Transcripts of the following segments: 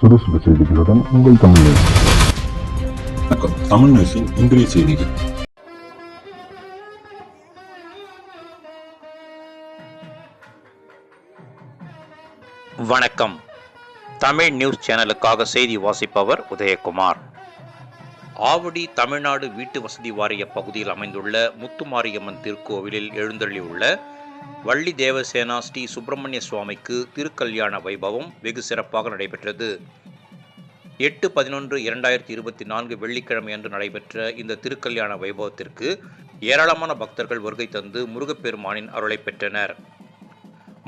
சுறுசுறு செய்திகளுடன் உங்கள் தமிழ் நியூஸ். வணக்கம். தமிழ் நியூஸின் இன்றைய செய்திகள். வணக்கம். தமிழ் நியூஸ் சேனலுக்காக செய்தி வாசிப்பவர் உதயகுமார். ஆவடி தமிழ்நாடு வீட்டு வசதி வாரிய பகுதியில் அமைந்துள்ள முத்துமாரியம்மன் திருக்கோவிலில் எழுந்தருளியுள்ள வள்ளி தேவசேனா ஸ்ரீ சுப்பிரமணிய சுவாமிக்கு திருக்கல்யாண வைபவம் வெகு சிறப்பாக நடைபெற்றது. 8/11/2024 வெள்ளிக்கிழமை அன்று நடைபெற்ற இந்த திருக்கல்யாண வைபவத்திற்கு ஏராளமான பக்தர்கள் வருகை தந்து முருகப்பெருமானின் அருளை பெற்றனர்.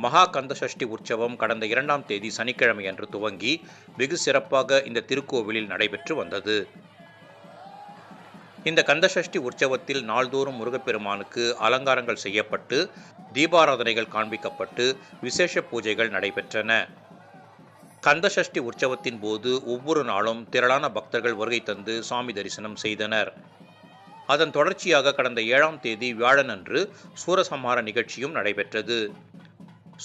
மகா கந்தசஷ்டி உற்சவம் கடந்த 2ஆம் தேதி சனிக்கிழமை அன்று துவங்கி வெகு சிறப்பாக இந்த திருக்கோவிலில் நடைபெற்று வந்தது. இந்த கந்தசஷ்டி உற்சவத்தில் நாள்தோறும் முருகப்பெருமானுக்கு அலங்காரங்கள் செய்யப்பட்டு தீபாராதனைகள் காண்பிக்கப்பட்டு விசேஷ பூஜைகள் நடைபெற்றன. கந்தசஷ்டி உற்சவத்தின் போது ஒவ்வொரு நாளும் திரளான பக்தர்கள் வருகை தந்து சுவாமி தரிசனம் செய்தனர். அதன் தொடர்ச்சியாக கடந்த 7ஆம் தேதி வியாழனன்று சூரசம்ஹார நிகழ்ச்சியும் நடைபெற்றது.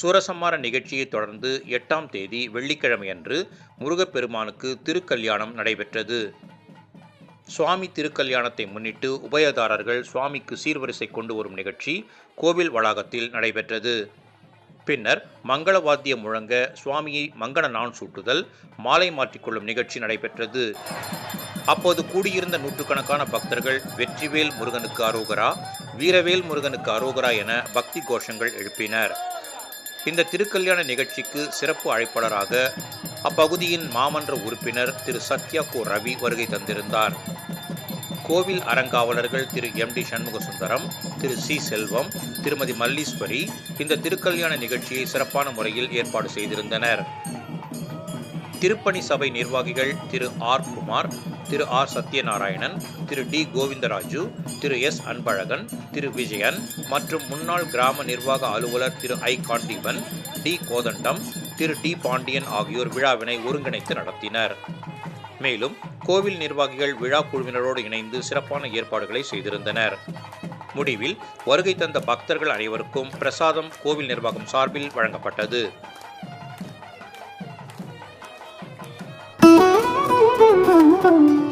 சூரசம்ஹார நிகழ்ச்சியை தொடர்ந்து 8ஆம் தேதி வெள்ளிக்கிழமையன்று முருகப்பெருமானுக்கு திருக்கல்யாணம் நடைபெற்றது. சுவாமி திருக்கல்யாணத்தை முன்னிட்டு உபயதாரர்கள் சுவாமிக்கு சீர்வரிசை கொண்டு வரும் நிகழ்ச்சி கோவில் வளாகத்தில் நடைபெற்றது. பின்னர் மங்கள வாத்தியம் முழங்க சுவாமியை மங்கள நான் சூட்டுதல், மாலை மாற்றிக்கொள்ளும் நிகழ்ச்சி நடைபெற்றது. அப்போது கூடியிருந்த நூற்றுக்கணக்கான பக்தர்கள் வெற்றிவேல் முருகனுக்கு அரோகரா, வீரவேல் முருகனுக்கு அரோகரா என பக்தி கோஷங்கள் எழுப்பினர். இந்த திருக்கல்யாண நிகழ்ச்சிக்கு சிறப்பு அழைப்பாளராக அப்பகுதியின் மாமன்ற உறுப்பினர் திரு சத்யா கோ ரவி வருகை தந்திருந்தார். கோவில் அறங்காவலர்கள் திரு MD சண்முகசுந்தரம், திரு C செல்வம், திருமதி மல்லீஸ்வரி இந்த திருக்கல்யாண நிகழ்ச்சியை சிறப்பான முறையில் ஏற்பாடு செய்திருந்தனர். திருப்பணி சபை நிர்வாகிகள் திரு R குமார், திரு R சத்யநாராயணன், திரு D கோவிந்தராஜு, திரு S அன்பழகன், திரு விஜயன் மற்றும் முன்னாள் கிராம நிர்வாக அலுவலர் திரு I Gandeepan, D Kothandam, Thiru D Pandian ஆகியோர் விழாவினை ஒருங்கிணைத்து நடத்தினர். மேலும் கோவில் நிர்வாகிகள் விழா குழுவினரோடு இணைந்து சிறப்பான ஏற்பாடுகளை செய்திருந்தனர். முடிவில் வருகை தந்த பக்தர்கள் அனைவருக்கும் பிரசாதம் கோவில் நிர்வாகம் சார்பில் வழங்கப்பட்டது. Thank you.